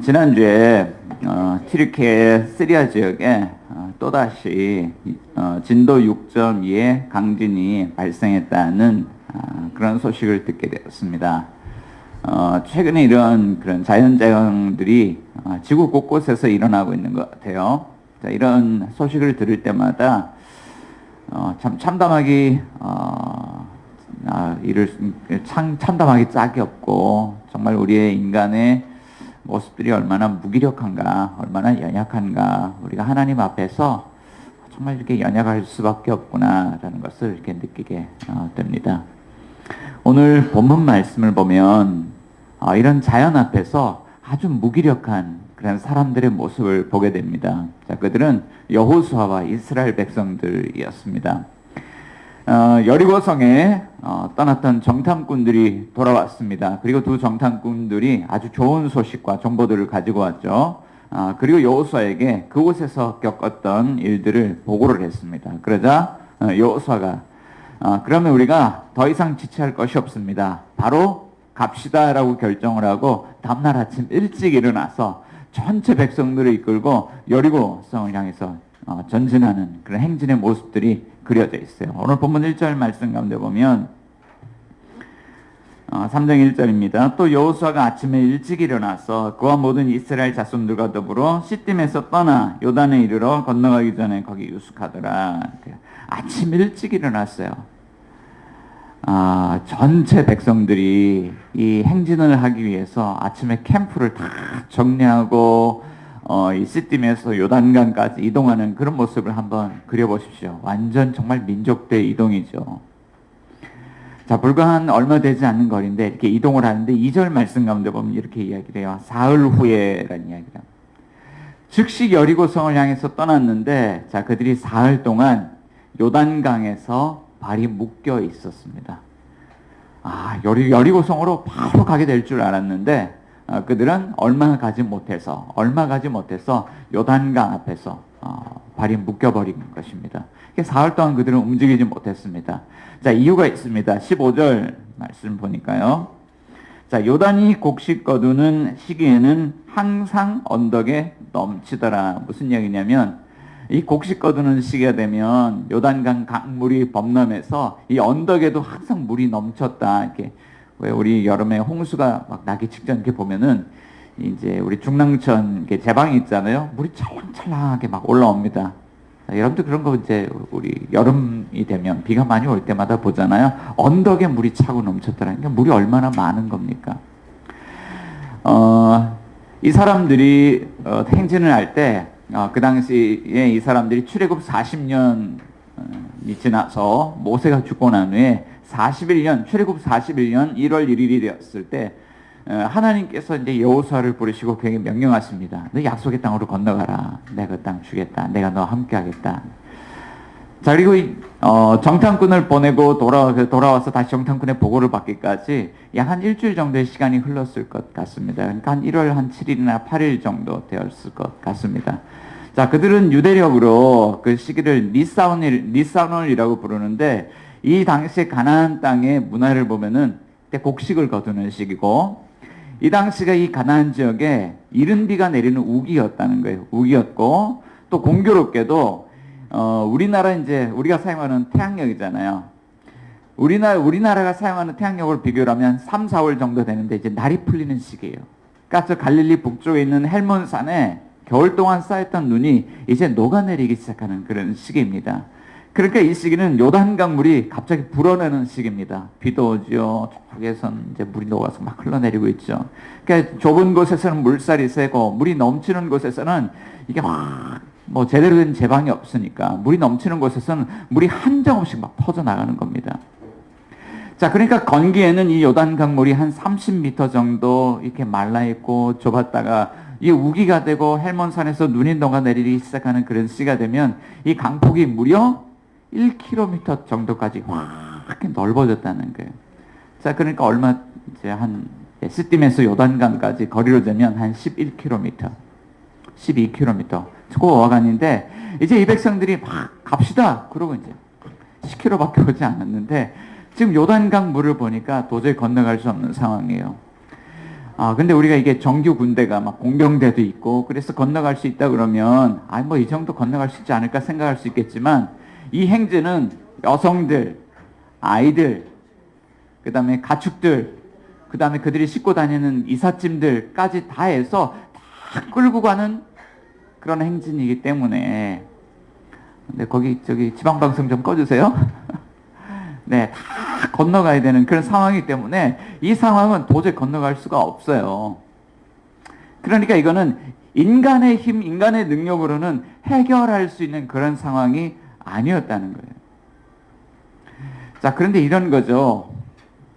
지난주에 튀르키예 시리아 지역에 또다시 진도 6.2의 강진이 발생했다는 그런 소식을 듣게 되었습니다. 최근에 이런 그런 자연재앙들이 지구 곳곳에서 일어나고 있는 것 같아요. 자, 이런 소식을 들을 때마다 참 참담하기 참담하기 짝이 없고, 정말 우리의 인간의 모습들이 얼마나 무기력한가, 얼마나 연약한가, 우리가 하나님 앞에서 정말 이렇게 연약할 수밖에 없구나라는 것을 이렇게 느끼게 됩니다. 오늘 본문 말씀을 보면 이런 자연 앞에서 아주 무기력한 그런 사람들의 모습을 보게 됩니다. 자, 그들은 여호수아와 이스라엘 백성들이었습니다. 여리고성에 떠났던 정탐꾼들이 돌아왔습니다. 그리고 두 정탐꾼들이 아주 좋은 소식과 정보들을 가지고 왔죠. 그리고 여호수아에게 그곳에서 겪었던 일들을 보고를 했습니다. 그러자 여호수아가 그러면 우리가 더 이상 지체할 것이 없습니다. 바로 갑시다라고 결정을 하고 다음날 아침 일찍 일어나서 전체 백성들을 이끌고 여리고성을 향해서 전진하는 그런 행진의 모습들이 그려져 있어요. 오늘 본문 1절 말씀 가운데 보면 3장 1절입니다. 또 여호수아가 아침에 일찍 일어나서 그와 모든 이스라엘 자손들과 더불어 시딤에서 떠나 요단에 이르러 건너가기 전에 거기 유숙하더라. 아침 일찍 일어났어요. 전체 백성들이 이 행진을 하기 위해서 아침에 캠프를 다 정리하고 이 시딤에서 요단강까지 이동하는 그런 모습을 한번 그려보십시오. 완전 정말 민족대 이동이죠. 자, 불과 한 얼마 되지 않는 거리인데 이렇게 이동을 하는데 2절 말씀 가운데 보면 이렇게 이야기를 해요. 사흘 후에라는 이야기를 합니다. 즉시 여리고성을 향해서 떠났는데, 자, 그들이 사흘 동안 요단강에서 발이 묶여 있었습니다. 여리고성으로 바로 가게 될 줄 알았는데 그들은 얼마 가지 못해서 요단강 앞에서 발이 묶여버린 것입니다. 사흘 동안 그들은 움직이지 못했습니다. 자, 이유가 있습니다. 15절 말씀 보니까요. 자, 요단이 곡식 거두는 시기에는 항상 언덕에 넘치더라. 무슨 얘기냐면 이 곡식 거두는 시기가 되면 요단강 강물이 범람해서 이 언덕에도 항상 물이 넘쳤다. 이렇게 왜 우리 여름에 홍수가 막 나기 직전 이렇게 보면은 이제 우리 중랑천 이렇게 제방이 있잖아요. 물이 찰랑찰랑하게 막 올라옵니다. 자, 여러분들 그런 거 이제 우리 여름이 되면 비가 많이 올 때마다 보잖아요. 언덕에 물이 차고 넘쳤더라. 그러니까 물이 얼마나 많은 겁니까? 이 사람들이 행진을 할 때 그 당시에 이 사람들이 출애굽 40년이 지나서 모세가 죽고 난 후에 출애굽 41년 1월 1일이 되었을 때 하나님께서 이제 여호수아를 부르시고 그에게 명령하십니다. 너 약속의 땅으로 건너가라. 내가 그 땅 주겠다. 내가 너와 함께 하겠다. 자, 그리고 정탐꾼을 보내고 돌아와서 다시 정탐꾼의 보고를 받기까지 약 한 일주일 정도의 시간이 흘렀을 것 같습니다. 그러니까 한 1월 한 7일이나 8일 정도 되었을 것 같습니다. 자, 그들은 유대력으로 그 시기를 니사놀이라고 부르는데, 이 당시에 가나안 땅의 문화를 보면은 그때 곡식을 거두는 시기고, 이 당시가 이 가나안 지역에 이른 비가 내리는 우기였다는 거예요. 우기였고, 또 공교롭게도 우리나라 이제 우리가 사용하는 태양력이잖아요. 우리나라가 사용하는 태양력을 비교를 하면 3, 4월 정도 되는데 이제 날이 풀리는 시기예요. 그러니까 저 갈릴리 북쪽에 있는 헬몬산에 겨울 동안 쌓였던 눈이 이제 녹아내리기 시작하는 그런 시기입니다. 그러니까 이 시기는 요단강 물이 갑자기 불어내는 시기입니다. 비도 오죠. 저쪽에선 이제 물이 녹아서 막 흘러내리고 있죠. 그러니까 좁은 곳에서는 물살이 세고, 물이 넘치는 곳에서는 이게 막 제대로 된 제방이 없으니까 물이 넘치는 곳에서는 물이 한정없이 막 퍼져나가는 겁니다. 자, 그러니까 건기에는 이 요단강 물이 한 30m 정도 이렇게 말라있고 좁았다가 이 우기가 되고 헬몬산에서 눈이 녹아내리기 시작하는 그런 시기가 되면 이 강폭이 무려 1km 정도까지 확 넓어졌다는 거예요. 자, 그러니까 이제 시딤에서 요단강까지 거리로 재면 한 11km, 12km 그 어간인데, 이제 이 백성들이 막 갑시다 그러고 이제 10km밖에 오지 않았는데 지금 요단강 물을 보니까 도저히 건너갈 수 없는 상황이에요. 근데 우리가 이게 정규 군대가 막 공병대도 있고 그래서 건너갈 수 있다 그러면 뭐 이 정도 건너갈 수 있지 않을까 생각할 수 있겠지만 이 행진은 여성들, 아이들, 그 다음에 가축들, 그 다음에 그들이 싣고 다니는 이삿짐들까지 다 해서 다 끌고 가는 그런 행진이기 때문에. 근데 거기 저기 지방방송 좀 꺼주세요. 네, 다 건너가야 되는 그런 상황이기 때문에 이 상황은 도저히 건너갈 수가 없어요. 그러니까 이거는 인간의 힘, 인간의 능력으로는 해결할 수 있는 그런 상황이 아니었다는 거예요. 자, 그런데 이런 거죠.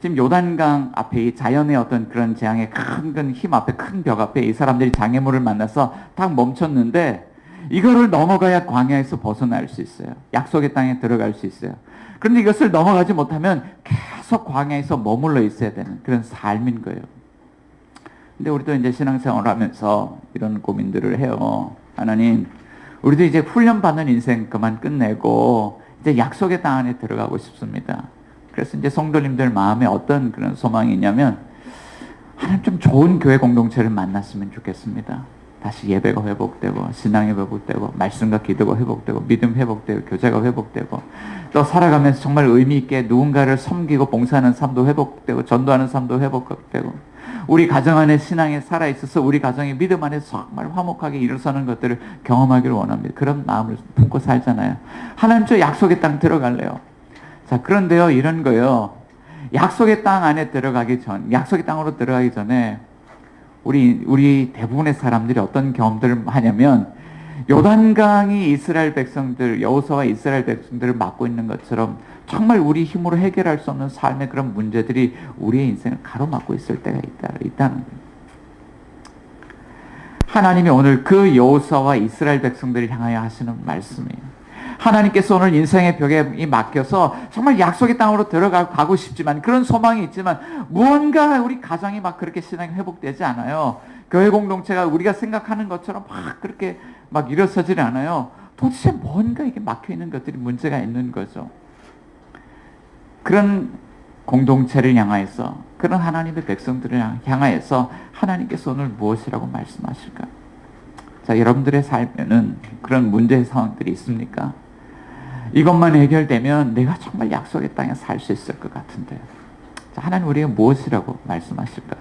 지금 요단강 앞에 이 자연의 어떤 그런 재앙의 큰 힘 앞에, 큰 벽 앞에 이 사람들이 장애물을 만나서 딱 멈췄는데 이거를 넘어가야 광야에서 벗어날 수 있어요. 약속의 땅에 들어갈 수 있어요. 그런데 이것을 넘어가지 못하면 계속 광야에서 머물러 있어야 되는 그런 삶인 거예요. 근데 우리도 이제 신앙생활을 하면서 이런 고민들을 해요. 하나님, 우리도 이제 훈련받는 인생 그만 끝내고 이제 약속의 땅 안에 들어가고 싶습니다. 그래서 이제 성도님들 마음에 어떤 그런 소망이 있냐면 하나님 좀 좋은 교회 공동체를 만났으면 좋겠습니다. 다시 예배가 회복되고 신앙이 회복되고 말씀과 기도가 회복되고 믿음 회복되고 교제가 회복되고 또 살아가면서 정말 의미 있게 누군가를 섬기고 봉사하는 삶도 회복되고 전도하는 삶도 회복되고 우리 가정 안에 신앙에 살아있어서 우리 가정의 믿음 안에서 정말 화목하게 일어서는 것들을 경험하기를 원합니다. 그런 마음을 품고 살잖아요. 하나님 저 약속의 땅 들어갈래요. 자, 그런데요, 이런 거요. 약속의 땅 안에 약속의 땅으로 들어가기 전에 우리 대부분의 사람들이 어떤 경험들을 하냐면 요단강이 이스라엘 백성들, 여호수아와 이스라엘 백성들을 막고 있는 것처럼 정말 우리 힘으로 해결할 수 없는 삶의 그런 문제들이 우리의 인생을 가로막고 있을 때가 있다는 거예요. 하나님이 오늘 그 여호수아와 이스라엘 백성들을 향하여 하시는 말씀이에요. 하나님께서 오늘 인생의 벽에 맡겨서 정말 약속의 땅으로 들어가고 싶지만 그런 소망이 있지만 무언가 우리 가정이 막 그렇게 신앙이 회복되지 않아요. 교회 공동체가 우리가 생각하는 것처럼 막 그렇게 막 일어서질 않아요. 도대체 뭔가 이게 막혀있는 것들이 문제가 있는 거죠. 그런 공동체를 향하여서 그런 하나님의 백성들을 향하여서 하나님께서 오늘 무엇이라고 말씀하실까? 자, 여러분들의 삶에는 그런 문제의 상황들이 있습니까? 이것만 해결되면 내가 정말 약속의 땅에 살 수 있을 것 같은데. 자, 하나님 우리가 무엇이라고 말씀하실까?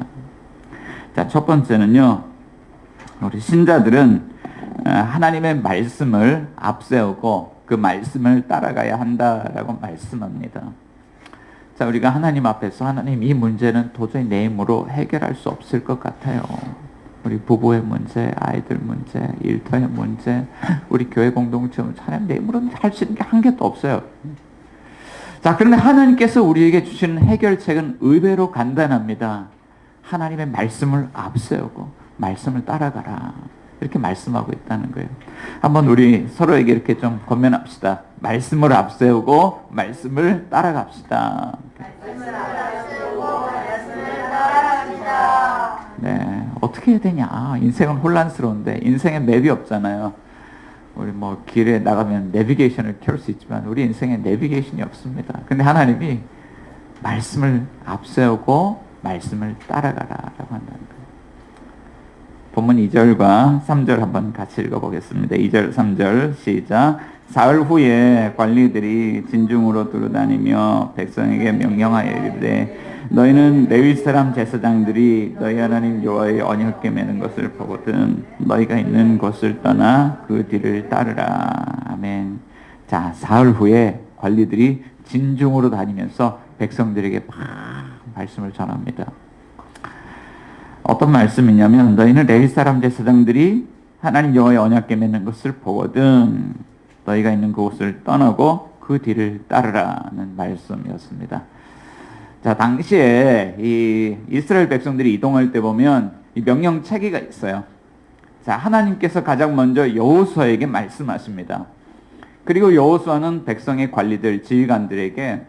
자, 첫 번째는요. 우리 신자들은 하나님의 말씀을 앞세우고 그 말씀을 따라가야 한다라고 말씀합니다. 자, 우리가 하나님 앞에서 하나님 이 문제는 도저히 내 힘으로 해결할 수 없을 것 같아요. 우리 부부의 문제, 아이들 문제, 일터의 문제, 우리 교회 공동체 문제, 하나님 내 힘으로는 할 수 있는 게 한 개도 없어요. 자, 그런데 하나님께서 우리에게 주시는 해결책은 의외로 간단합니다. 하나님의 말씀을 앞세우고 말씀을 따라가라. 이렇게 말씀하고 있다는 거예요. 한번 우리 서로에게 이렇게 좀 권면합시다. 말씀을 앞세우고 말씀을 따라갑시다. 말씀을 앞세우고 말씀을 따라갑시다. 네, 어떻게 해야 되냐? 인생은 혼란스러운데 인생에 맵이 없잖아요. 우리 뭐 길에 나가면 내비게이션을 켤 수 있지만 우리 인생에 내비게이션이 없습니다. 근데 하나님이 말씀을 앞세우고 말씀을 따라가라라고 한다는 거예요. 본문 2절과 3절 한번 같이 읽어보겠습니다. 2절, 3절 시작. 사흘 후에 관리들이 진중으로 두루다니며 백성에게 명령하여 이르되 너희는 레위 사람 제사장들이 너희 하나님 여호와의 언약궤 매는 것을 보거든 너희가 있는 곳을 떠나 그 뒤를 따르라. 아멘. 자, 사흘 후에 관리들이 진중으로 다니면서 백성들에게 막 말씀을 전합니다. 어떤 말씀이냐면 너희는 레위 사람 제사장들이 하나님 여호와의 언약궤 맺는 것을 보거든 너희가 있는 그곳을 떠나고 그 뒤를 따르라는 말씀이었습니다. 자, 당시에 이 이스라엘 백성들이 이동할 때 보면 이 명령 체계가 있어요. 자, 하나님께서 가장 먼저 여호수아에게 말씀하십니다. 그리고 여호수아는 백성의 관리들, 지휘관들에게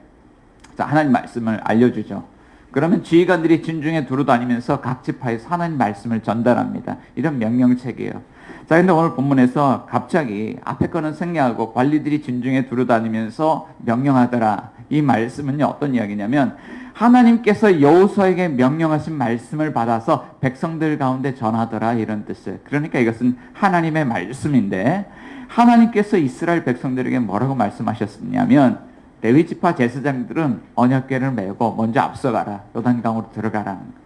자, 하나님 말씀을 알려주죠. 그러면 지휘관들이 진중에 두루다니면서 각 지파에서 하나님 말씀을 전달합니다. 이런 명령체계예요. 자, 근데 오늘 본문에서 갑자기 앞에 거는 생략하고 관리들이 진중에 두루다니면서 명령하더라. 이 말씀은요, 어떤 이야기냐면 하나님께서 여호수아에게 명령하신 말씀을 받아서 백성들 가운데 전하더라, 이런 뜻이에요. 그러니까 이것은 하나님의 말씀인데, 하나님께서 이스라엘 백성들에게 뭐라고 말씀하셨냐면 레위 지파 제사장들은 언약궤를 메고 먼저 앞서가라, 요단강으로 들어가라는 거예요.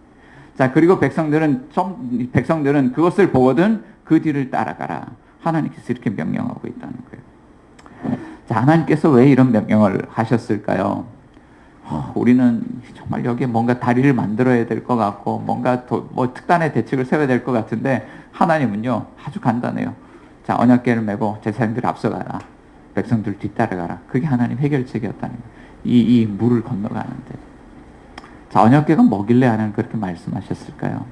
자, 그리고 백성들은 그것을 보거든 그 뒤를 따라가라. 하나님께서 이렇게 명령하고 있다는 거예요. 자, 하나님께서 왜 이런 명령을 하셨을까요? 우리는 정말 여기에 뭔가 다리를 만들어야 될 것 같고 뭔가 특단의 대책을 세워야 될 것 같은데, 하나님은요 아주 간단해요. 자, 언약궤를 메고 제사장들 앞서가라, 백성들 뒤따라가라. 그게 하나님 해결책이었다는 거예요. 이 물을 건너가는데. 자, 언약궤가 뭐길래 하나님 그렇게 말씀하셨을까요?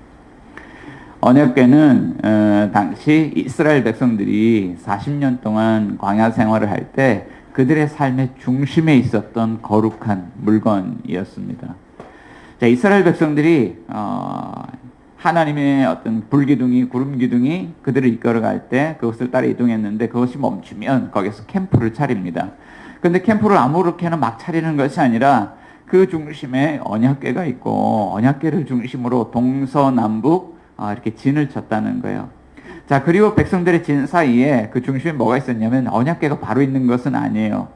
언약궤는 당시 이스라엘 백성들이 40년 동안 광야 생활을 할 때 그들의 삶의 중심에 있었던 거룩한 물건이었습니다. 자, 이스라엘 백성들이 하나님의 어떤 불기둥이, 구름기둥이 그들을 이끌어갈 때 그것을 따라 이동했는데, 그것이 멈추면 거기서 캠프를 차립니다. 그런데 캠프를 아무렇게나 막 차리는 것이 아니라 그 중심에 언약궤가 있고 언약궤를 중심으로 동서남북 이렇게 진을 쳤다는 거예요. 자, 그리고 백성들의 진 사이에 그 중심에 뭐가 있었냐면 언약궤가 바로 있는 것은 아니에요.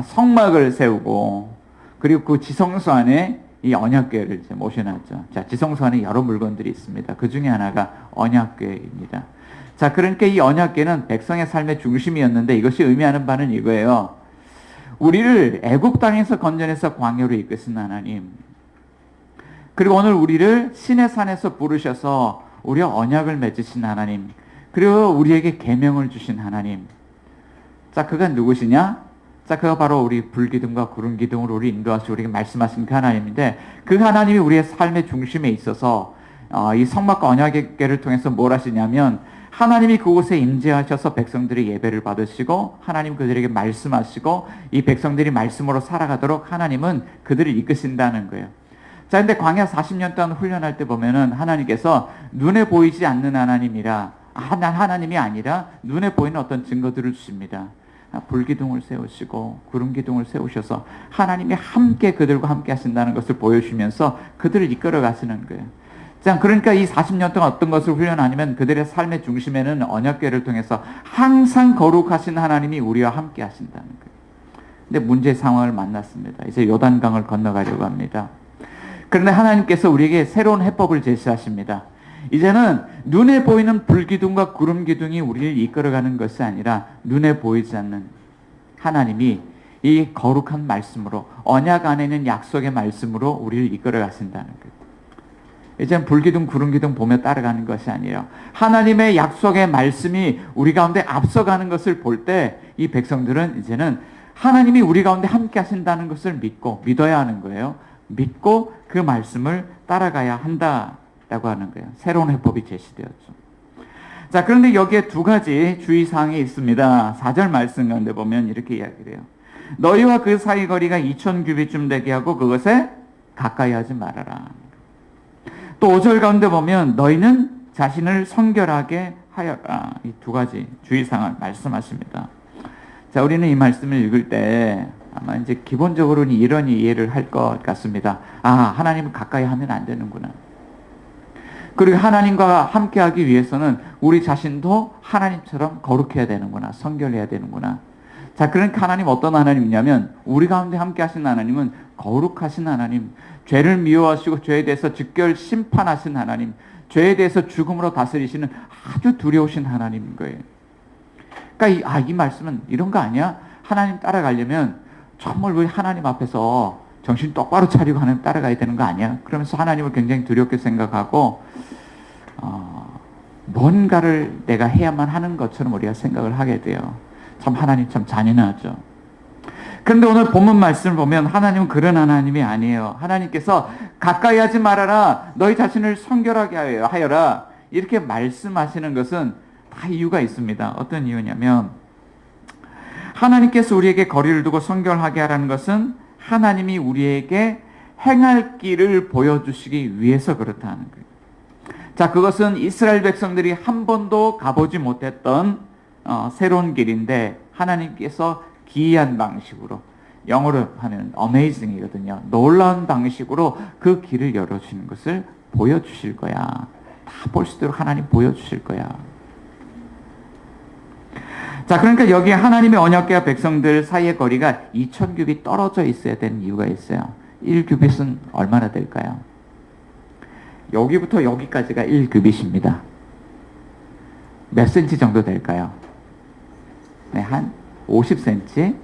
성막을 세우고, 그리고 그 지성소 안에 이 언약궤를 이제 모셔놨죠. 자, 지성소 안에 여러 물건들이 있습니다. 그 중에 하나가 언약궤입니다. 자, 그러니까 이 언약궤는 백성의 삶의 중심이었는데, 이것이 의미하는 바는 이거예요. 우리를 애굽 땅에서 건져내서 광야로 이끄신 하나님, 그리고 오늘 우리를 신의 산에서 부르셔서 우리와 언약을 맺으신 하나님, 그리고 우리에게 계명을 주신 하나님. 자, 그가 누구시냐? 자, 그가 바로 우리 불기둥과 구름기둥으로 우리 인도하시고 우리에게 말씀하신 그 하나님인데, 그 하나님이 우리의 삶의 중심에 있어서 이 성막과 언약궤를 통해서 뭘 하시냐면, 하나님이 그곳에 임재하셔서 백성들의 예배를 받으시고 하나님 그들에게 말씀하시고 이 백성들이 말씀으로 살아가도록 하나님은 그들을 이끄신다는 거예요. 자, 근데 광야 40년 동안 훈련할 때 보면은 하나님께서 눈에 보이지 않는 하나님이라, 하나님이 아니라 눈에 보이는 어떤 증거들을 주십니다. 불기둥을 세우시고 구름기둥을 세우셔서 하나님이 함께 그들과 함께 하신다는 것을 보여주시면서 그들을 이끌어 가시는 거예요. 자, 그러니까 이 40년 동안 어떤 것을 훈련하냐면 그들의 삶의 중심에는 언약궤를 통해서 항상 거룩하신 하나님이 우리와 함께 하신다는 거예요. 근데 문제의 상황을 만났습니다. 이제 요단강을 건너가려고 합니다. 그런데 하나님께서 우리에게 새로운 해법을 제시하십니다. 이제는 눈에 보이는 불기둥과 구름기둥이 우리를 이끌어가는 것이 아니라 눈에 보이지 않는 하나님이 이 거룩한 말씀으로, 언약 안에 있는 약속의 말씀으로 우리를 이끌어 가신다는 거예요. 이제는 불기둥, 구름기둥 보며 따라가는 것이 아니에요. 하나님의 약속의 말씀이 우리 가운데 앞서가는 것을 볼 때 이 백성들은 이제는 하나님이 우리 가운데 함께 하신다는 것을 믿어야 하는 거예요. 믿고 그 말씀을 따라가야 한다라고 하는 거예요. 새로운 해법이 제시되었죠. 자, 그런데 여기에 두 가지 주의사항이 있습니다. 4절 말씀 가운데 보면 이렇게 이야기를 해요. 너희와 그 사이 거리가 2000규빗쯤 되게 하고 그것에 가까이 하지 말아라. 또 5절 가운데 보면 너희는 자신을 성결하게 하여라. 이 두 가지 주의사항을 말씀하십니다. 자, 우리는 이 말씀을 읽을 때 아마 이제 기본적으로는 이런 이해를 할 것 같습니다. 하나님을 가까이 하면 안 되는구나. 그리고 하나님과 함께 하기 위해서는 우리 자신도 하나님처럼 거룩해야 되는구나. 성결해야 되는구나. 자, 그러니까 하나님 어떤 하나님이냐면 우리 가운데 함께 하신 하나님은 거룩하신 하나님, 죄를 미워하시고 죄에 대해서 즉결 심판하신 하나님, 죄에 대해서 죽음으로 다스리시는 아주 두려우신 하나님인 거예요. 그러니까 이 말씀은 이런 거 아니야? 하나님 따라가려면 정말 우리 하나님 앞에서 정신 똑바로 차리고 하나님 따라가야 되는 거 아니야? 그러면서 하나님을 굉장히 두렵게 생각하고 뭔가를 내가 해야만 하는 것처럼 우리가 생각을 하게 돼요. 참 하나님 참 잔인하죠. 그런데 오늘 본문 말씀을 보면 하나님은 그런 하나님이 아니에요. 하나님께서 가까이 하지 말아라. 너희 자신을 성결하게 하여라. 이렇게 말씀하시는 것은 다 이유가 있습니다. 어떤 이유냐면 하나님께서 우리에게 거리를 두고 성결하게 하라는 것은 하나님이 우리에게 행할 길을 보여주시기 위해서 그렇다는 거예요. 자, 그것은 이스라엘 백성들이 한 번도 가보지 못했던 새로운 길인데 하나님께서 기이한 방식으로 영어로 하면 amazing이거든요. 놀라운 방식으로 그 길을 열어주시는 것을 보여주실 거야. 다 볼 수 있도록 하나님 보여주실 거야. 자, 그러니까 여기 하나님의 언약궤와 백성들 사이의 거리가 2000규빗 떨어져 있어야 되는 이유가 있어요. 1규빗은 얼마나 될까요? 여기부터 여기까지가 1규빗입니다. 몇 센치 정도 될까요? 네, 한 50cm?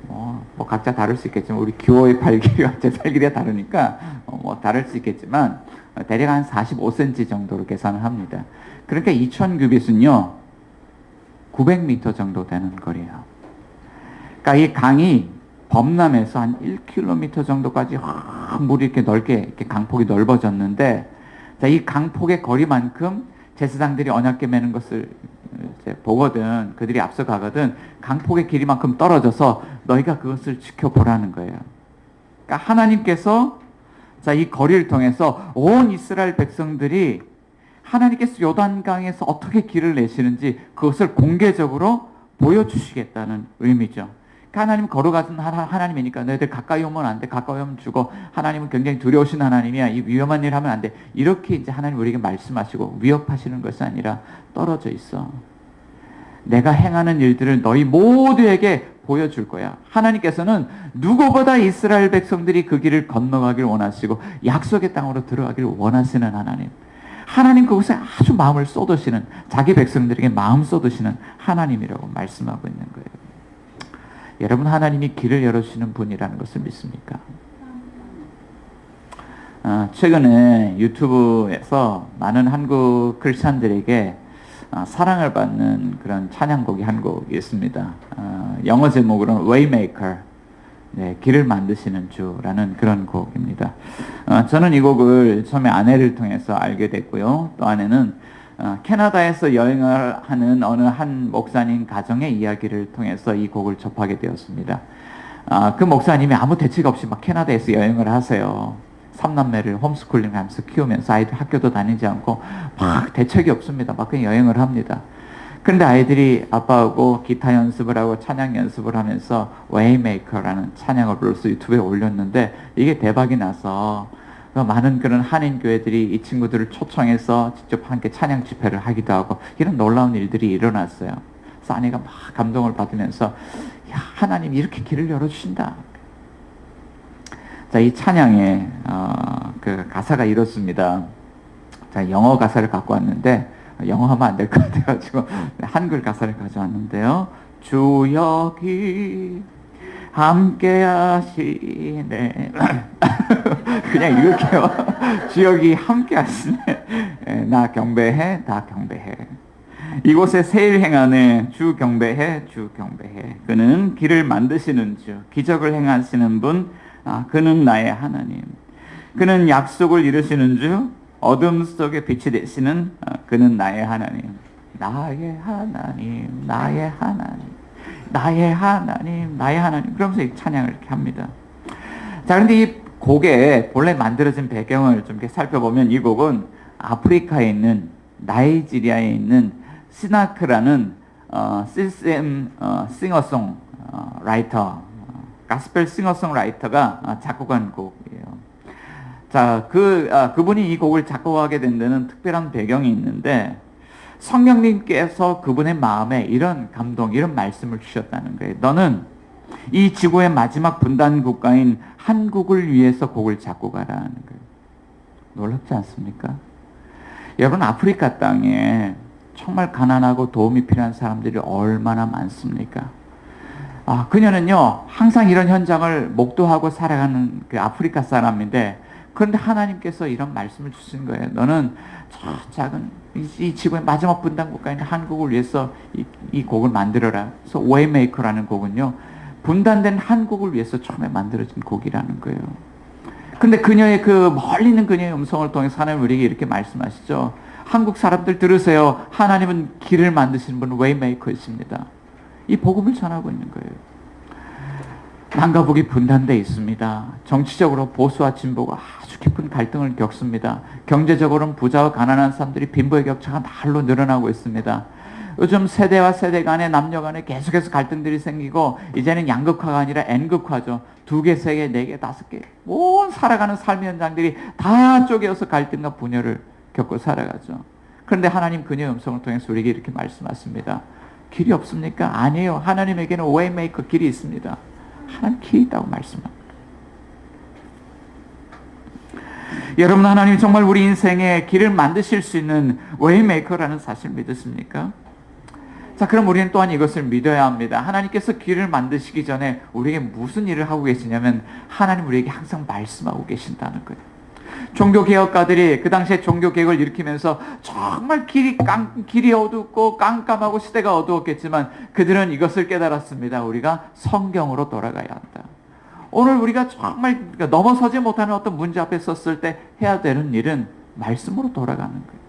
뭐 각자 다를 수 있겠지만 우리 규호의 팔 길이와 제 팔 길이가 다르니까 뭐 다를 수 있겠지만 대략 한 45cm 정도로 계산을 합니다. 그러니까 2000규빗은요 900m 정도 되는 거리예요. 그러니까 이 강이 범람에서 한 1km 정도까지 물이 이렇게 넓게 이렇게 강폭이 넓어졌는데, 자, 이 강폭의 거리만큼 제사장들이 언약궤 매는 것을 이제 보거든, 그들이 앞서가거든 강폭의 길이만큼 떨어져서 너희가 그것을 지켜보라는 거예요. 그러니까 하나님께서 자, 이 거리를 통해서 온 이스라엘 백성들이 하나님께서 요단강에서 어떻게 길을 내시는지 그것을 공개적으로 보여주시겠다는 의미죠. 그러니까 하나님 걸어가는 하나님이니까 너희들 가까이 오면 안 돼. 가까이 오면 죽어. 하나님은 굉장히 두려우신 하나님이야. 이 위험한 일 하면 안 돼. 이렇게 이제 하나님 우리에게 말씀하시고 위협하시는 것이 아니라 떨어져 있어. 내가 행하는 일들을 너희 모두에게 보여줄 거야. 하나님께서는 누구보다 이스라엘 백성들이 그 길을 건너가길 원하시고 약속의 땅으로 들어가길 원하시는 하나님. 하나님 그곳에 아주 마음을 쏟으시는, 자기 백성들에게 마음 쏟으시는 하나님이라고 말씀하고 있는 거예요. 여러분, 하나님이 길을 열어주시는 분이라는 것을 믿습니까? 최근에 유튜브에서 많은 한국 크리스찬들에게 사랑을 받는 그런 찬양곡이 한 곡이 있습니다. 영어 제목으로는 Waymaker, 네, 길을 만드시는 주라는 그런 곡입니다. 저는 이 곡을 처음에 아내를 통해서 알게 됐고요. 또 아내는 캐나다에서 여행을 하는 어느 한 목사님 가정의 이야기를 통해서 이 곡을 접하게 되었습니다. 그 목사님이 아무 대책 없이 막 캐나다에서 여행을 하세요. 3남매를 홈스쿨링 하면서 키우면서 아이들 학교도 다니지 않고 막 대책이 없습니다. 막 그냥 여행을 합니다. 그런데 아이들이 아빠하고 기타 연습을 하고 찬양 연습을 하면서 Waymaker라는 찬양을 불러서 유튜브에 올렸는데 이게 대박이 나서 많은 그런 한인교회들이 이 친구들을 초청해서 직접 함께 찬양 집회를 하기도 하고 이런 놀라운 일들이 일어났어요. 그래서 아내가 막 감동을 받으면서 야, 하나님 이렇게 길을 열어주신다. 자, 이 찬양에 그 가사가 이렇습니다. 자, 영어 가사를 갖고 왔는데 영어 하면 안 될 것 같아가지고 한글 가사를 가져왔는데요. 주 여기 함께 하시네. 그냥 이렇게요. 주 여기 함께 하시네. 나 경배해, 다 경배해. 이곳에 세일 행하네. 주 경배해, 주 경배해. 그는 길을 만드시는 주, 기적을 행하시는 분, 그는 나의 하나님. 그는 약속을 이루시는 주, 어둠 속에 빛이 되시는 그는 나의 하나님. 나의 하나님, 나의 하나님, 나의 하나님, 나의 하나님. 그러면서 이 찬양을 이렇게 합니다. 자, 그런데 이 곡의 본래 만들어진 배경을 좀 이렇게 살펴보면 이 곡은 아프리카에 있는 나이지리아에 있는 시나크라는 CCM 싱어송 라이터, 가스펠 싱어송라이터가 작곡한 곡이에요. 자, 그분이 이 곡을 작곡하게 된 데는 특별한 배경이 있는데 성령님께서 그분의 마음에 이런 감동, 이런 말씀을 주셨다는 거예요. 너는 이 지구의 마지막 분단 국가인 한국을 위해서 곡을 작곡하라는 거예요. 놀랍지 않습니까? 여러분, 아프리카 땅에 정말 가난하고 도움이 필요한 사람들이 얼마나 많습니까? 그녀는요, 항상 이런 현장을 목도하고 살아가는 그 아프리카 사람인데, 그런데 하나님께서 이런 말씀을 주신 거예요. 너는 저 작은 이 지구의 마지막 분단 국가인 한국을 위해서 이 곡을 만들어라. 그래서 Waymaker라는 곡은요, 분단된 한국을 위해서 처음에 만들어진 곡이라는 거예요. 근데 그녀의 그 멀리 있는 그녀의 음성을 통해서 하나님 우리에게 이렇게 말씀하시죠. 한국 사람들 들으세요. 하나님은 길을 만드시는 분 Waymaker이십니다. 이 복음을 전하고 있는 거예요. 남과 북이 분단되어 있습니다. 정치적으로 보수와 진보가 아주 깊은 갈등을 겪습니다. 경제적으로는 부자와 가난한 사람들이 빈부의 격차가 날로 늘어나고 있습니다. 요즘 세대와 세대 간에 남녀 간에 계속해서 갈등들이 생기고 이제는 양극화가 아니라 N극화죠. 2개, 3개, 4개, 5개 온 살아가는 삶의 현장들이 다 쪼개어서 갈등과 분열을 겪고 살아가죠. 그런데 하나님 그녀의 음성을 통해서 우리에게 이렇게 말씀하십니다. 길이 없습니까? 아니에요. 하나님에게는 웨이메이커 길이 있습니다. 하나님 길이 있다고 말씀합니다. 여러분, 하나님 정말 우리 인생에 길을 만드실 수 있는 웨이메이커라는 사실 믿으십니까? 자, 그럼 우리는 또한 이것을 믿어야 합니다. 하나님께서 길을 만드시기 전에 우리에게 무슨 일을 하고 계시냐면 하나님 우리에게 항상 말씀하고 계신다는 거예요. 종교개혁가들이 그 당시에 종교개혁을 일으키면서 정말 길이 어둡고 깜깜하고 시대가 어두웠겠지만 그들은 이것을 깨달았습니다. 우리가 성경으로 돌아가야 한다. 오늘 우리가 정말 넘어서지 못하는 어떤 문제 앞에 섰을 때 해야 되는 일은 말씀으로 돌아가는 거예요.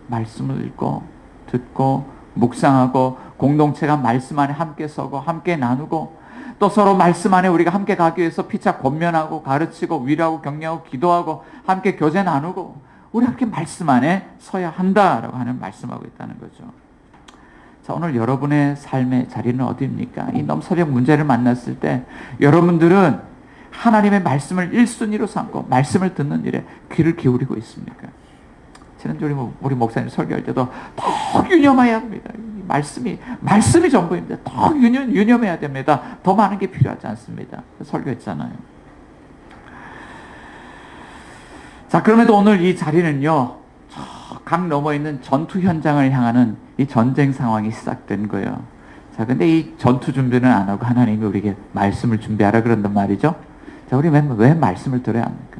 말씀을 읽고 듣고 묵상하고 공동체가 말씀 안에 함께 서고 함께 나누고 또 서로 말씀 안에 우리가 함께 가기 위해서 피차 권면하고 가르치고 위로하고 격려하고 기도하고 함께 교제 나누고 우리 함께 말씀 안에 서야 한다라고 하는 말씀하고 있다는 거죠. 자, 오늘 여러분의 삶의 자리는 어디입니까? 이 넘사벽 문제를 만났을 때 여러분들은 하나님의 말씀을 1순위로 삼고 말씀을 듣는 일에 귀를 기울이고 있습니까? 지난주 우리 목사님 설교할 때도 더 유념해야 합니다. 말씀이 전부입니다. 더 유념해야 됩니다. 더 많은 게 필요하지 않습니다. 설교했잖아요. 자, 그럼에도 오늘 이 자리는요, 강 넘어 있는 전투 현장을 향하는 이 전쟁 상황이 시작된 거예요. 자, 근데 이 전투 준비는 안 하고 하나님이 우리에게 말씀을 준비하라 그런단 말이죠. 자, 우리 왜 말씀을 들어야 합니까?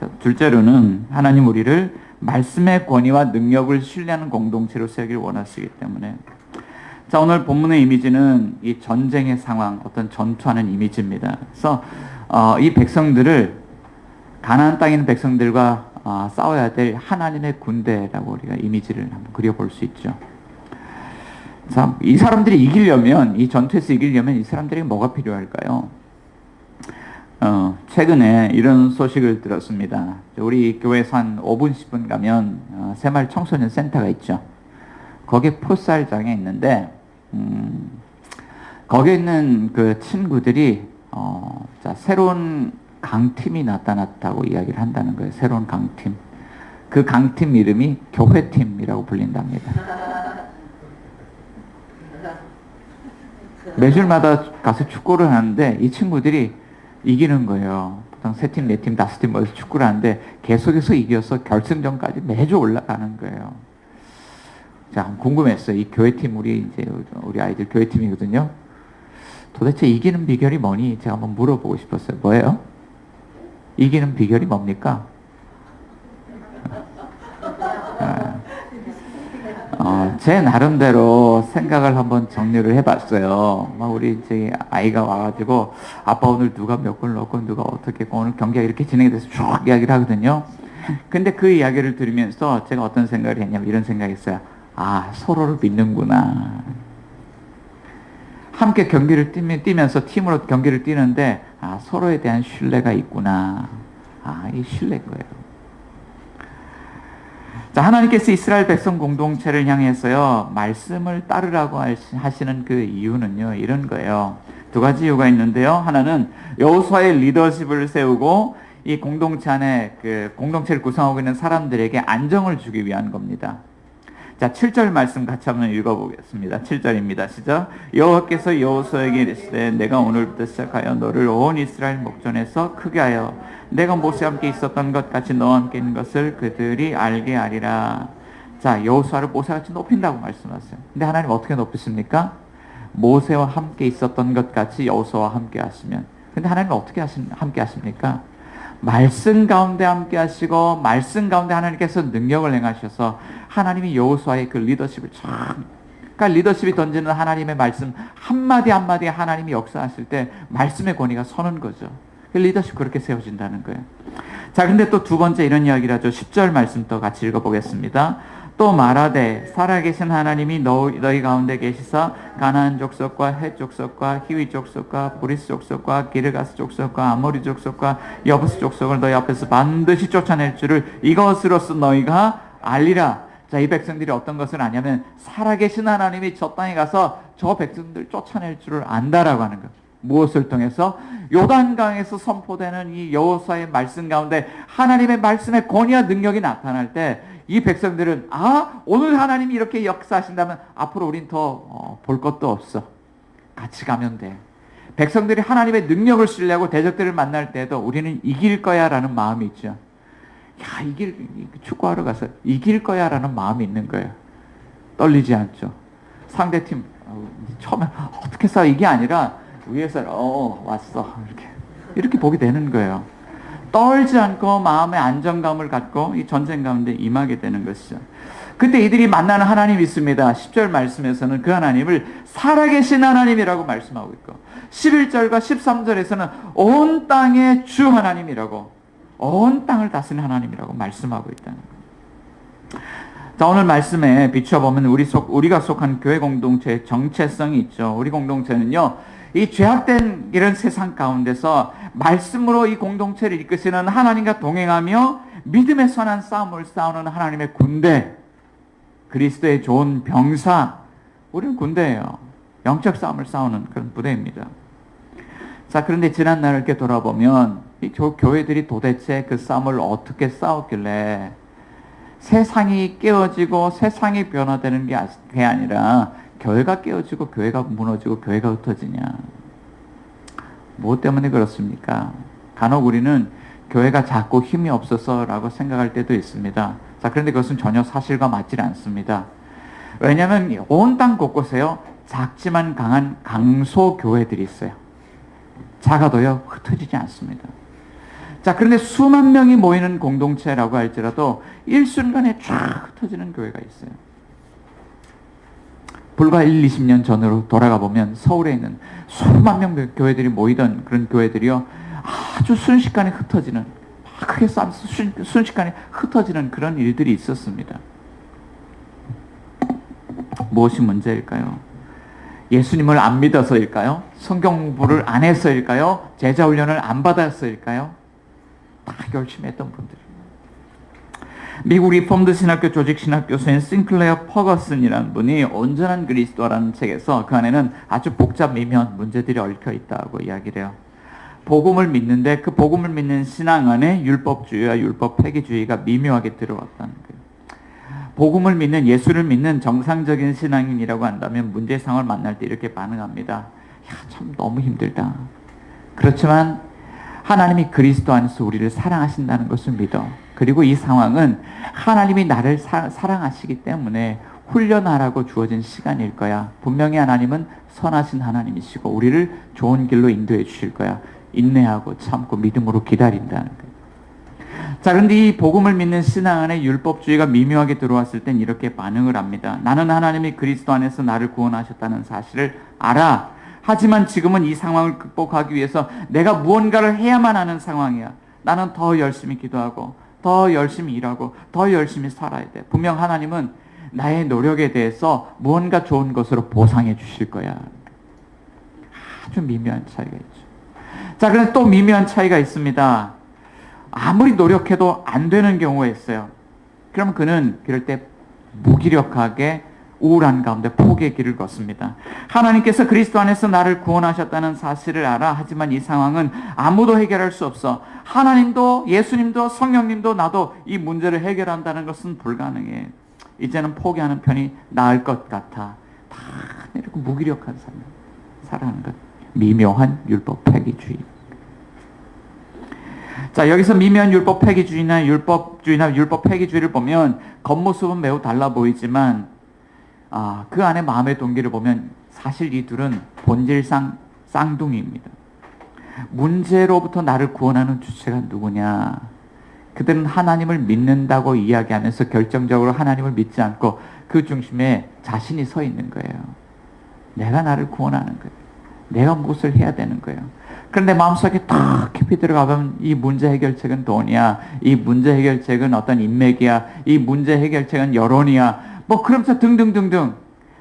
자, 둘째로는 하나님 우리를 말씀의 권위와 능력을 신뢰하는 공동체로 세우기를 원하시기 때문에. 자, 오늘 본문의 이미지는 이 전쟁의 상황, 어떤 전투하는 이미지입니다. 그래서 이 백성들을 가나안 땅에 있는 백성들과 싸워야 될 하나님의 군대라고 우리가 이미지를 한번 그려볼 수 있죠. 자, 이 사람들이 이기려면, 이 전투에서 이기려면 이 사람들에게 뭐가 필요할까요? 최근에 이런 소식을 들었습니다. 우리 교회에서 한 5분, 10분 가면 새마을 청소년 센터가 있죠. 거기에 풋살장에 있는데 거기에 있는 그 친구들이 자, 새로운 강팀이 나타났다고 이야기를 한다는 거예요. 새로운 강팀. 그 강팀 이름이 교회팀이라고 불린답니다. 매주마다 가서 축구를 하는데 이 친구들이 이기는 거예요. 보통 3팀, 4팀, 5팀 모여서 축구를 하는데 계속해서 이겨서 결승전까지 매주 올라가는 거예요. 자, 궁금했어요. 이 교회팀, 우리 아이들 교회팀이거든요. 도대체 이기는 비결이 뭐니? 제가 한번 물어보고 싶었어요. 뭐예요? 이기는 비결이 뭡니까? 제 나름대로 생각을 한번 정리를 해봤어요. 우리 이제 아이가 와가지고 아빠 오늘 누가 몇 골 넣고 누가 어떻게 했고 오늘 경기가 이렇게 진행이 돼서 쭉 이야기를 하거든요. 근데 그 이야기를 들으면서 제가 어떤 생각을 했냐면 이런 생각이 있어요. 아, 서로를 믿는구나. 함께 경기를 뛰면서 팀으로 경기를 뛰는데 서로에 대한 신뢰가 있구나. 이 신뢰인 거예요. 자, 하나님께서 이스라엘 백성 공동체를 향해서요, 말씀을 따르라고 하시는 그 이유는요, 이런 거예요. 2가지 이유가 있는데요. 하나는 여호수아의 리더십을 세우고 이 공동체 안에 그 공동체를 구성하고 있는 사람들에게 안정을 주기 위한 겁니다. 자, 7절 말씀 같이 한번 읽어보겠습니다. 7절입니다. 시작. 여호와께서 여호수아에게 이르시되 내가 오늘부터 시작하여 너를 온 이스라엘 목전에서 크게 하여 내가 모세와 함께 있었던 것 같이 너와 함께 있는 것을 그들이 알게 하리라. 자, 여호수아를 모세같이 높인다고 말씀하세요. 근데 하나님 어떻게 높이십니까? 모세와 함께 있었던 것 같이 여호수아와 함께 하시면. 근데 하나님 어떻게 함께 하십니까? 말씀 가운데 함께 하시고 말씀 가운데 하나님께서 능력을 행하셔서 하나님이 여호수아의 그 리더십을 그러니까 리더십이 던지는 하나님의 말씀 한마디 한마디에 하나님이 역사하실 때 말씀의 권위가 서는 거죠. 리더십 그렇게 세워진다는 거예요. 자, 근데 또 2번째 이런 이야기를 하죠. 10절 말씀 또 같이 읽어보겠습니다. 또 말하되 살아계신 하나님이 너희 가운데 계시사 가나안 족속과 헷 족속과 히위 족속과 브리스 족속과 기르가스 족속과 아모리 족속과 여부스 족속을 너희 앞에서 반드시 쫓아낼 줄을 이것으로써 너희가 알리라. 자, 이 백성들이 어떤 것을 아냐면 살아계신 하나님이 저 땅에 가서 저 백성들 쫓아낼 줄을 안다라고 하는 것. 무엇을 통해서? 요단강에서 선포되는 이 여호수아의 말씀 가운데 하나님의 말씀의 권위와 능력이 나타날 때 이 백성들은 오늘 하나님이 이렇게 역사하신다면 앞으로 우린 더 볼 것도 없어. 같이 가면 돼. 백성들이 하나님의 능력을 쓰려고 대적들을 만날 때도 우리는 이길 거야 라는 마음이 있죠. 축구하러 가서 이길 거야 라는 마음이 있는 거예요. 떨리지 않죠. 상대팀 처음에 어떻게 싸워 이게 아니라 위에서 왔어 이렇게 보게 되는 거예요. 떨지 않고 마음의 안정감을 갖고 이 전쟁 가운데 임하게 되는 것이죠. 그때 이들이 만나는 하나님이 있습니다. 10절 말씀에서는 그 하나님을 살아계신 하나님이라고 말씀하고 있고 11절과 13절에서는 온 땅의 주 하나님이라고, 온 땅을 다스리는 하나님이라고 말씀하고 있다는 거예요. 자, 오늘 말씀에 비춰보면 우리가 속한 교회 공동체의 정체성이 있죠. 우리 공동체는요, 이 죄악된 이런 세상 가운데서 말씀으로 이 공동체를 이끄시는 하나님과 동행하며 믿음의 선한 싸움을 싸우는 하나님의 군대, 그리스도의 좋은 병사, 우리는 군대예요. 영적 싸움을 싸우는 그런 부대입니다. 자, 그런데 지난날을 이렇게 돌아보면 이 교회들이 도대체 그 싸움을 어떻게 싸웠길래 세상이 깨어지고 세상이 변화되는 게 아니라 교회가 깨어지고 교회가 무너지고 교회가 흩어지냐. 무엇 때문에 그렇습니까? 간혹 우리는 교회가 작고 힘이 없어서라고 생각할 때도 있습니다. 자, 그런데 그것은 전혀 사실과 맞지 않습니다. 왜냐하면 온 땅 곳곳에요, 작지만 강한 강소 교회들이 있어요. 작아도요, 흩어지지 않습니다. 자, 그런데 수만 명이 모이는 공동체라고 할지라도 일순간에 쫙 흩어지는 교회가 있어요. 불과 1, 20년 전으로 돌아가 보면 서울에 있는 수만 명 교회들이 모이던 그런 교회들이요, 아주 순식간에 흩어지는, 크게 싸면서 순식간에 흩어지는 그런 일들이 있었습니다. 무엇이 문제일까요? 예수님을 안 믿어서일까요? 성경 공부를 안 해서일까요? 제자 훈련을 안 받아서일까요? 다 열심히 했던 분들. 미국 리폼드 신학교 조직 신학교수인 싱클레어 퍼거슨이라는 분이 온전한 그리스도라는 책에서 그 안에는 아주 복잡 미묘한 문제들이 얽혀 있다고 이야기를 해요. 복음을 믿는데 그 복음을 믿는 신앙 안에 율법주의와 율법 폐기주의가 미묘하게 들어왔다는 거예요. 복음을 믿는, 예수를 믿는 정상적인 신앙인이라고 한다면 문제 상황을 만날 때 이렇게 반응합니다. 참 너무 힘들다. 그렇지만 하나님이 그리스도 안에서 우리를 사랑하신다는 것을 믿어. 그리고 이 상황은 하나님이 나를 사랑하시기 때문에 훈련하라고 주어진 시간일 거야. 분명히 하나님은 선하신 하나님이시고 우리를 좋은 길로 인도해 주실 거야. 인내하고 참고 믿음으로 기다린다는 거예요. 자, 그런데 이 복음을 믿는 신앙 안에 율법주의가 미묘하게 들어왔을 땐 이렇게 반응을 합니다. 나는 하나님이 그리스도 안에서 나를 구원하셨다는 사실을 알아. 하지만 지금은 이 상황을 극복하기 위해서 내가 무언가를 해야만 하는 상황이야. 나는 더 열심히 기도하고 더 열심히 일하고 더 열심히 살아야 돼. 분명 하나님은 나의 노력에 대해서 무언가 좋은 것으로 보상해 주실 거야. 아주 미묘한 차이가 있죠. 자, 그런데 또 미묘한 차이가 있습니다. 아무리 노력해도 안 되는 경우가 있어요. 그럼 그는 그럴 때 무기력하게 우울한 가운데 포기의 길을 걷습니다. 하나님께서 그리스도 안에서 나를 구원하셨다는 사실을 알아. 하지만 이 상황은 아무도 해결할 수 없어. 하나님도 예수님도 성령님도 나도 이 문제를 해결한다는 것은 불가능해. 이제는 포기하는 편이 나을 것 같아. 다 이렇게 무기력한 삶을 살아가는 것. 미묘한 율법 폐기주의. 자, 여기서 미묘한 율법 폐기주의나 율법 폐기주의를 보면 겉모습은 매우 달라 보이지만 그 안에 마음의 동기를 보면 사실 이 둘은 본질상 쌍둥이입니다. 문제로부터 나를 구원하는 주체가 누구냐? 그들은 하나님을 믿는다고 이야기하면서 결정적으로 하나님을 믿지 않고 그 중심에 자신이 서 있는 거예요. 내가 나를 구원하는 거예요. 내가 무엇을 해야 되는 거예요. 그런데 마음속에 딱 깊이 들어가면 이 문제 해결책은 돈이야. 이 문제 해결책은 어떤 인맥이야. 이 문제 해결책은 여론이야. 뭐 그러면서 등등등등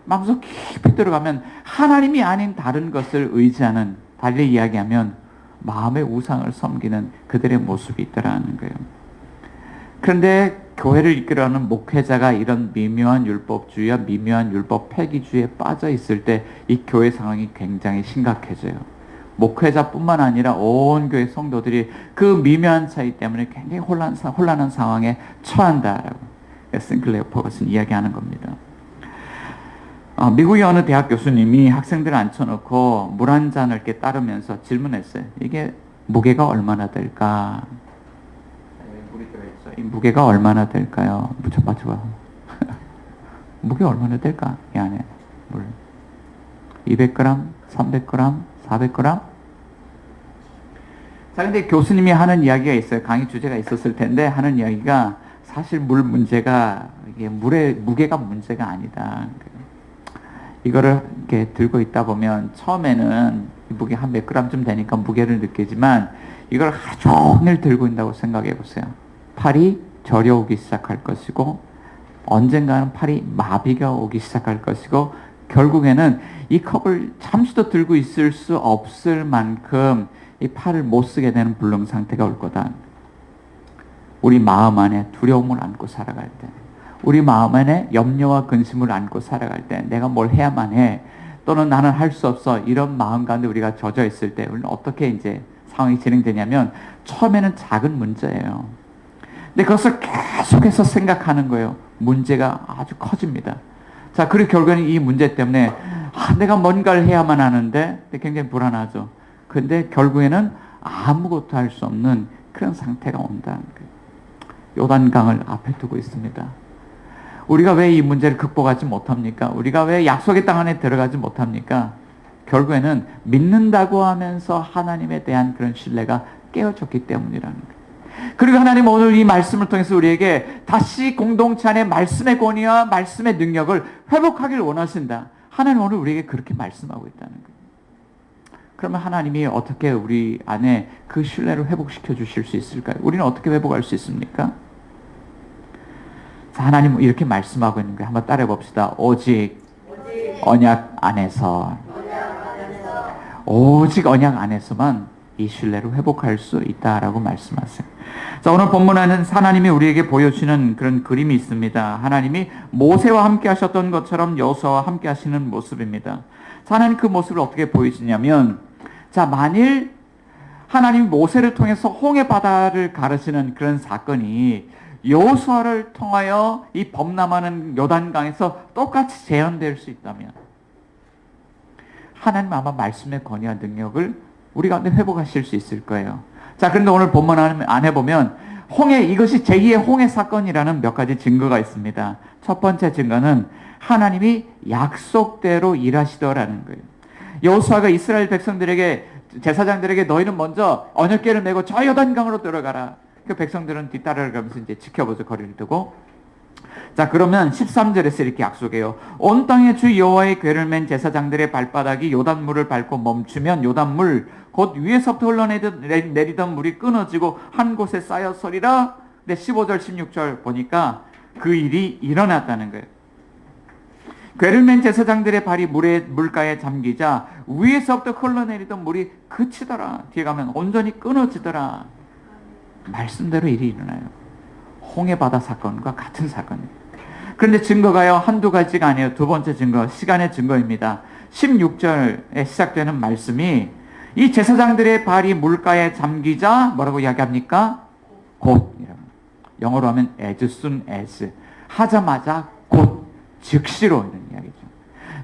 마음속 깊이 들어가면 하나님이 아닌 다른 것을 의지하는, 달리 이야기하면 마음의 우상을 섬기는 그들의 모습이 있더라는 거예요. 그런데 교회를 이끌어가는 목회자가 이런 미묘한 율법주의와 미묘한 율법 폐기주의에 빠져 있을 때 이 교회 상황이 굉장히 심각해져요. 목회자뿐만 아니라 온 교회 성도들이 그 미묘한 차이 때문에 굉장히 혼란한 상황에 처한다라고 싱클레어 퍼거슨 이야기하는 겁니다. 미국의 어느 대학 교수님이 학생들을 앉혀놓고 물 한 잔을 이렇게 따르면서 질문했어요. 이게 무게가 얼마나 될까? 이 무게가 얼마나 될까요? 맞춰봐. 무게 얼마나 될까? 이 안에 물 200g, 300g, 400g? 자, 근데 교수님이 하는 이야기가 있어요. 강의 주제가 있었을 텐데 하는 이야기가 사실 물 문제가 이게 물의 무게가 문제가 아니다. 이거를 이렇게 들고 있다 보면 처음에는 이 무게 한 몇 g쯤 되니까 무게를 느끼지만 이걸 하루 종일 들고 있다고 생각해 보세요. 팔이 저려오기 시작할 것이고 언젠가는 팔이 마비가 오기 시작할 것이고 결국에는 이 컵을 잠시도 들고 있을 수 없을 만큼 이 팔을 못 쓰게 되는 불능 상태가 올 거다. 우리 마음 안에 두려움을 안고 살아갈 때, 우리 마음 안에 염려와 근심을 안고 살아갈 때, 내가 뭘 해야만 해, 또는 나는 할 수 없어, 이런 마음 가운데 우리가 젖어 있을 때 우리는 어떻게 이제 상황이 진행되냐면 처음에는 작은 문제예요. 근데 그것을 계속해서 생각하는 거예요. 문제가 아주 커집니다. 자, 그리고 결국에는 이 문제 때문에 내가 뭔가를 해야만 하는데 굉장히 불안하죠. 근데 결국에는 아무것도 할 수 없는 그런 상태가 온다는 거예요. 요단강을 앞에 두고 있습니다. 우리가 왜 이 문제를 극복하지 못합니까? 우리가 왜 약속의 땅 안에 들어가지 못합니까? 결국에는 믿는다고 하면서 하나님에 대한 그런 신뢰가 깨어졌기 때문이라는 거예요. 그리고 하나님 오늘 이 말씀을 통해서 우리에게 다시 공동체 안에 말씀의 권위와 말씀의 능력을 회복하길 원하신다. 하나님 오늘 우리에게 그렇게 말씀하고 있다는 거예요. 그러면 하나님이 어떻게 우리 안에 그 신뢰를 회복시켜 주실 수 있을까요? 우리는 어떻게 회복할 수 있습니까? 자, 하나님 이렇게 말씀하고 있는 거예요. 한번 따라해 봅시다. 오직 언약 안에서, 오직 언약 안에서만 이 신뢰를 회복할 수 있다라고 말씀하세요. 자, 오늘 본문에는 하나님이 우리에게 보여주시는 그런 그림이 있습니다. 하나님이 모세와 함께 하셨던 것처럼 여호수아와 함께 하시는 모습입니다. 자, 하나님 그 모습을 어떻게 보이시냐면, 자, 만일 하나님이 모세를 통해서 홍해 바다를 가르치는 그런 사건이 여호수아를 통하여 이 범람하는 요단강에서 똑같이 재현될 수 있다면 하나님 아마 말씀의 권위와 능력을 우리 가운데 회복하실 수 있을 거예요. 자, 그런데 오늘 본문 안에 보면 이것이 제2의 홍해 사건이라는 몇 가지 증거가 있습니다. 첫 번째 증거는 하나님이 약속대로 일하시더라는 거예요. 여호수아가 이스라엘 백성들에게, 제사장들에게 너희는 먼저 언약궤를 메고 저 요단강으로 들어가라. 그 백성들은 뒤따라가면서 이제 지켜보죠. 거리를 두고. 자, 그러면 13절에서 이렇게 약속해요. 온 땅의 주 여호와의 궤를 맨 제사장들의 발바닥이 요단물을 밟고 멈추면 요단물 곧 위에서부터 흘러내리던 물이 끊어지고 한 곳에 쌓여서리라. 근데 15절 16절 보니까 그 일이 일어났다는 거예요. 궤를 맨 제사장들의 발이 물가에 잠기자 위에서부터 흘러내리던 물이 그치더라. 뒤에 가면 온전히 끊어지더라. 말씀대로 일이 일어나요. 홍해바다 사건과 같은 사건입니다. 그런데 증거가요, 한두 가지가 아니에요. 두 번째 증거, 시간의 증거입니다. 16절에 시작되는 말씀이 이 제사장들의 발이 물가에 잠기자 뭐라고 이야기합니까? 곧. 영어로 하면 as soon as. 하자마자 곧, 즉시로 이런 이야기죠.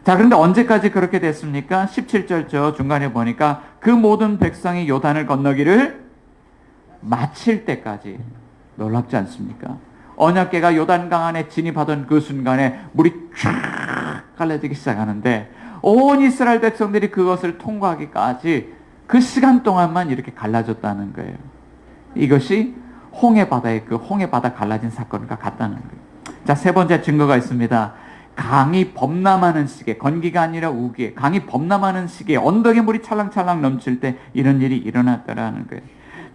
자, 그런데 언제까지 그렇게 됐습니까? 17절 저 중간에 보니까 그 모든 백성이 요단을 건너기를 마칠 때까지. 놀랍지 않습니까? 언약궤가 요단강 안에 진입하던 그 순간에 물이 쫙 갈라지기 시작하는데 온 이스라엘 백성들이 그것을 통과하기까지 그 시간 동안만 이렇게 갈라졌다는 거예요. 이것이 홍해바다의 그 홍해바다 갈라진 사건과 같다는 거예요. 자, 세 번째 증거가 있습니다. 강이 범람하는 시기에, 건기가 아니라 우기에, 강이 범람하는 시기에 언덕에 물이 찰랑찰랑 넘칠 때 이런 일이 일어났다라는 거예요.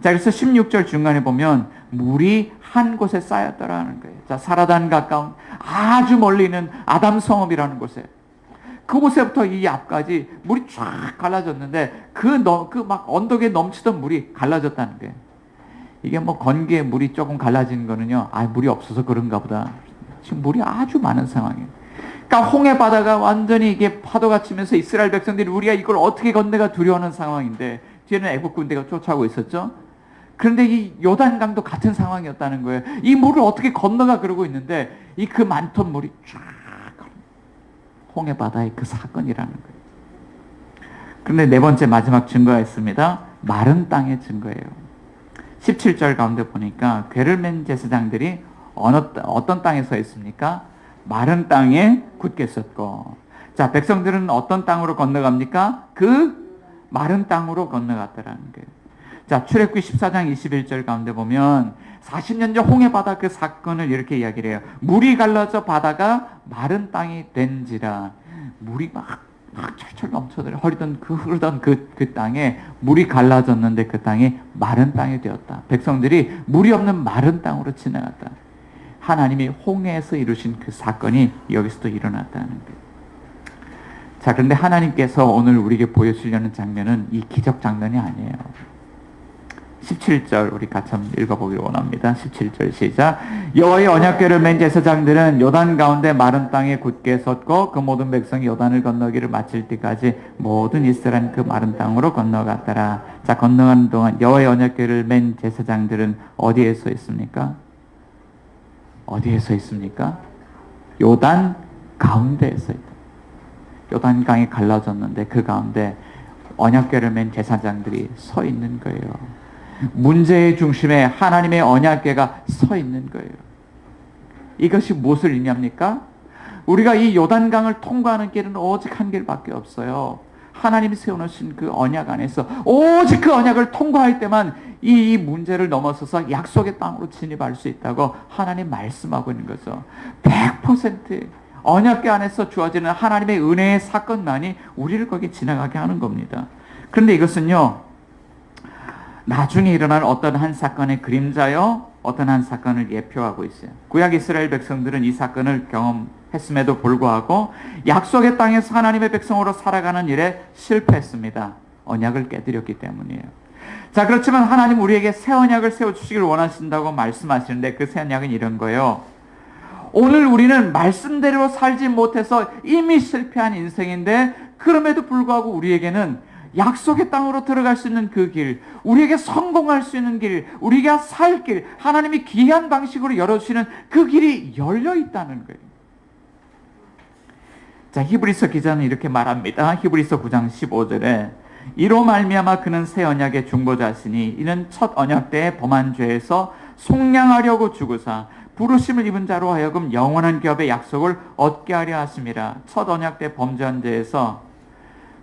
자, 그래서 16절 중간에 보면 물이 한 곳에 쌓였더라는 거예요. 자, 사라단 가까운 아주 멀리 있는 아담 성읍이라는 곳에, 그곳에부터 이 앞까지 물이 쫙 갈라졌는데 그 막 언덕에 넘치던 물이 갈라졌다는 거예요. 이게 뭐 건기에 물이 조금 갈라지는 거는요, 물이 없어서 그런가 보다. 지금 물이 아주 많은 상황이에요. 그러니까 홍해 바다가 완전히 이게 파도가 치면서 이스라엘 백성들이 우리가 이걸 어떻게 건너가 두려워하는 상황인데, 뒤에는 애국 군대가 쫓아오고 있었죠. 그런데 이 요단강도 같은 상황이었다는 거예요. 이 물을 어떻게 건너가 그러고 있는데, 이 그 많던 물이 쫙 홍해 바다의 그 사건이라는 거예요. 그런데 네 번째 마지막 증거가 있습니다. 마른 땅의 증거예요. 17절 가운데 보니까 궤를 맨 제사장들이 어떤 땅에 서 있습니까? 마른 땅에 굳게 섰고. 자, 백성들은 어떤 땅으로 건너갑니까? 그 마른 땅으로 건너갔다라는 거예요. 자, 출애굽기 14장 21절 가운데 보면 40년 전 홍해 바다 그 사건을 이렇게 이야기를 해요. 물이 갈라져 바다가 마른 땅이 된지라. 물이 막 철철 넘쳐들 흐르던 그 땅에 물이 갈라졌는데 그 땅이 마른 땅이 되었다. 백성들이 물이 없는 마른 땅으로 지나갔다. 하나님이 홍해에서 이루신 그 사건이 여기서도 일어났다는 거예요. 자, 그런데 하나님께서 오늘 우리에게 보여주려는 장면은 이 기적 장면이 아니에요. 17절 우리 같이 한번 읽어보기를 원합니다. 17절 시작. 여호와의 언약궤를 맨 제사장들은 요단 가운데 마른 땅에 굳게 섰고 그 모든 백성이 요단을 건너기를 마칠 때까지 모든 이스라엘은 그 마른 땅으로 건너갔더라. 자, 건너가는 동안 여호와의 언약궤를 맨 제사장들은 어디에 서 있습니까? 어디에 서 있습니까? 요단 가운데에 서 있다. 요단강이 갈라졌는데 그 가운데 언약궤를 맨 제사장들이 서 있는 거예요. 문제의 중심에 하나님의 언약궤가 서 있는 거예요. 이것이 무엇을 의미합니까? 우리가 이 요단강을 통과하는 길은 오직 한 길밖에 없어요. 하나님이 세워놓으신 그 언약 안에서 오직 그 언약을 통과할 때만 이 문제를 넘어서서 약속의 땅으로 진입할 수 있다고 하나님 말씀하고 있는 거죠. 100% 언약궤 안에서 주어지는 하나님의 은혜의 사건만이 우리를 거기 지나가게 하는 겁니다. 그런데 이것은요, 나중에 일어날 어떤 한 사건의 그림자요, 어떤 한 사건을 예표하고 있어요. 구약 이스라엘 백성들은 이 사건을 경험했음에도 불구하고 약속의 땅에서 하나님의 백성으로 살아가는 일에 실패했습니다. 언약을 깨뜨렸기 때문이에요. 자, 그렇지만 하나님 우리에게 새 언약을 세워주시길 원하신다고 말씀하시는데 그 새 언약은 이런 거예요. 오늘 우리는 말씀대로 살지 못해서 이미 실패한 인생인데, 그럼에도 불구하고 우리에게는 약속의 땅으로 들어갈 수 있는 그 길, 우리에게 성공할 수 있는 길, 우리가 살 길, 하나님이 기이한 방식으로 열어주시는 그 길이 열려 있다는 거예요. 자, 히브리서 기자는 이렇게 말합니다. 히브리서 9장 15절에 이로 말미암아 그는 새 언약의 중보자시니 이는 첫 언약 때에 범한 죄에서 속량하려고 죽으사 부르심을 입은 자로 하여금 영원한 기업의 약속을 얻게 하려 하심이라. 첫 언약 때 범죄한 죄에서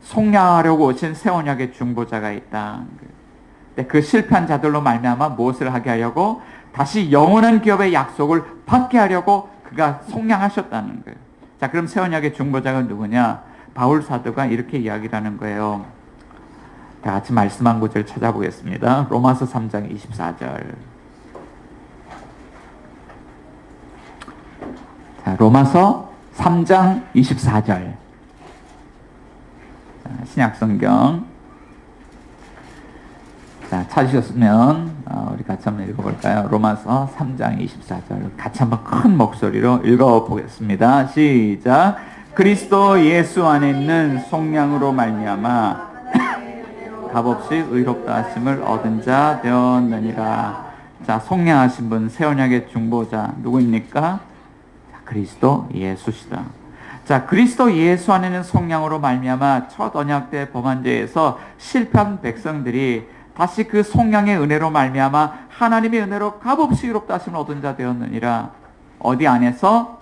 속량하려고 오신 새 언약의 중보자가 있다. 근데 그 실패한 자들로 말미암아 무엇을 하게 하려고? 다시 영원한 기업의 약속을 받게 하려고 그가 속량하셨다는 거예요. 자, 그럼 새 언약의 중보자가 누구냐? 바울 사도가 이렇게 이야기를 하는 거예요. 다 같이 말씀한 구절 찾아보겠습니다. 로마서 3장 24절. 자, 로마서 3장 24절. 신약성경. 자, 찾으셨으면 우리 같이 한번 읽어볼까요? 로마서 3장 24절 같이 한번 큰 목소리로 읽어보겠습니다. 시작. 그리스도 예수 안에 있는 속량으로 말미암아 값없이 의롭다 하심을 얻은 자 되었느니라. 자, 속량하신 분, 새 언약의 중보자 누구입니까? 자, 그리스도 예수시다. 자, 그리스도 예수 안에는 속량으로 말미암아 첫 언약 때 범한 죄에서 실패한 백성들이 다시 그 속량의 은혜로 말미암아 하나님의 은혜로 값없이 의롭다 하심을 얻은 자 되었느니라. 어디 안에서?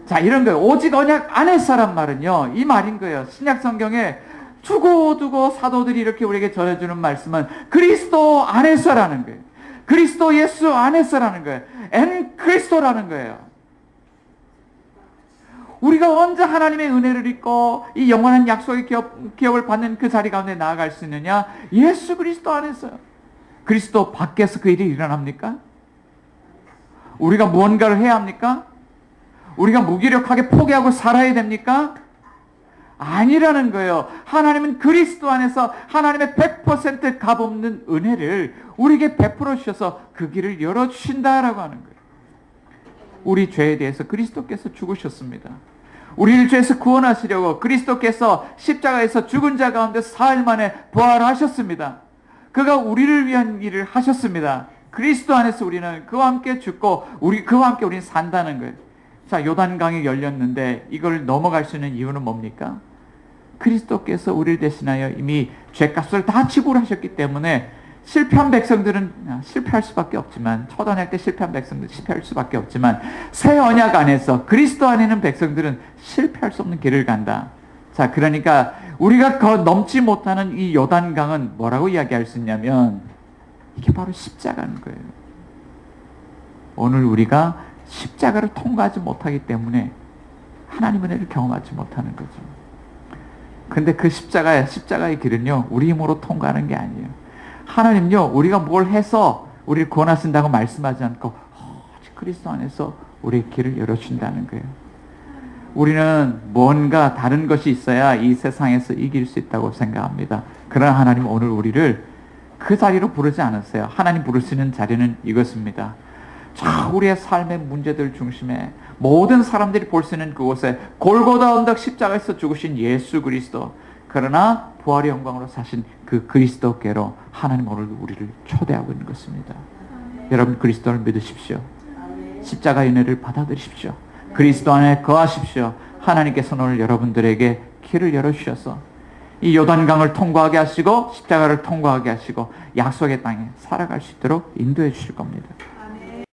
자, 이런 거예요. 오직 언약 안에서란 말은요, 이 말인 거예요. 신약 성경에 두고두고 사도들이 이렇게 우리에게 전해주는 말씀은 그리스도 안에서라는 거예요. 그리스도 예수 안에서라는 거예요. 엔 그리스도라는 거예요. 우리가 언제 하나님의 은혜를 입고 이 영원한 약속의 기업을 받는 그 자리 가운데 나아갈 수 있느냐? 예수 그리스도 안에서요. 그리스도 밖에서 그 일이 일어납니까? 우리가 무언가를 해야 합니까? 우리가 무기력하게 포기하고 살아야 됩니까? 아니라는 거예요. 하나님은 그리스도 안에서 하나님의 100% 값없는 은혜를 우리에게 베풀어 주셔서 그 길을 열어주신다라고 하는 거예요. 우리 죄에 대해서 그리스도께서 죽으셨습니다. 우리를 죄에서 구원하시려고 그리스도께서 십자가에서 죽은 자 가운데 사흘 만에 부활하셨습니다. 그가 우리를 위한 일을 하셨습니다. 그리스도 안에서 우리는 그와 함께 죽고 그와 함께 우리는 산다는 거예요. 자, 요단강이 열렸는데 이걸 넘어갈 수 있는 이유는 뭡니까? 그리스도께서 우리를 대신하여 이미 죄값을 다 지불 하셨기 때문에 실패한 백성들은 실패할 수밖에 없지만, 첫 언약 때 실패한 백성들은 실패할 수밖에 없지만, 새 언약 안에서 그리스도 안에 있는 백성들은 실패할 수 없는 길을 간다. 자, 그러니까 우리가 넘지 못하는 이 요단강은 뭐라고 이야기할 수 있냐면 이게 바로 십자가인 거예요. 오늘 우리가 십자가를 통과하지 못하기 때문에 하나님 은혜를 경험하지 못하는 거죠. 근데 그 십자가의 길은요, 우리 힘으로 통과하는 게 아니에요. 하나님요, 우리가 뭘 해서 우리를 구원하신다고 말씀하지 않고 그리스도 안에서 우리의 길을 열어준다는 거예요. 우리는 뭔가 다른 것이 있어야 이 세상에서 이길 수 있다고 생각합니다. 그러나 하나님은 오늘 우리를 그 자리로 부르지 않았어요. 하나님 부르시는 자리는 이것입니다. 자, 우리의 삶의 문제들 중심에 모든 사람들이 볼 수 있는 그곳에 골고다 언덕 십자가에서 죽으신 예수 그리스도, 그러나 부활의 영광으로 사신 그 그리스도께로 하나님 오늘 우리를 초대하고 있는 것입니다. 여러분, 그리스도를 믿으십시오. 십자가의 은혜를 받아들이십시오. 그리스도 안에 거하십시오. 하나님께서는 오늘 여러분들에게 길을 열어주셔서 이 요단강을 통과하게 하시고 십자가를 통과하게 하시고 약속의 땅에 살아갈 수 있도록 인도해 주실 겁니다.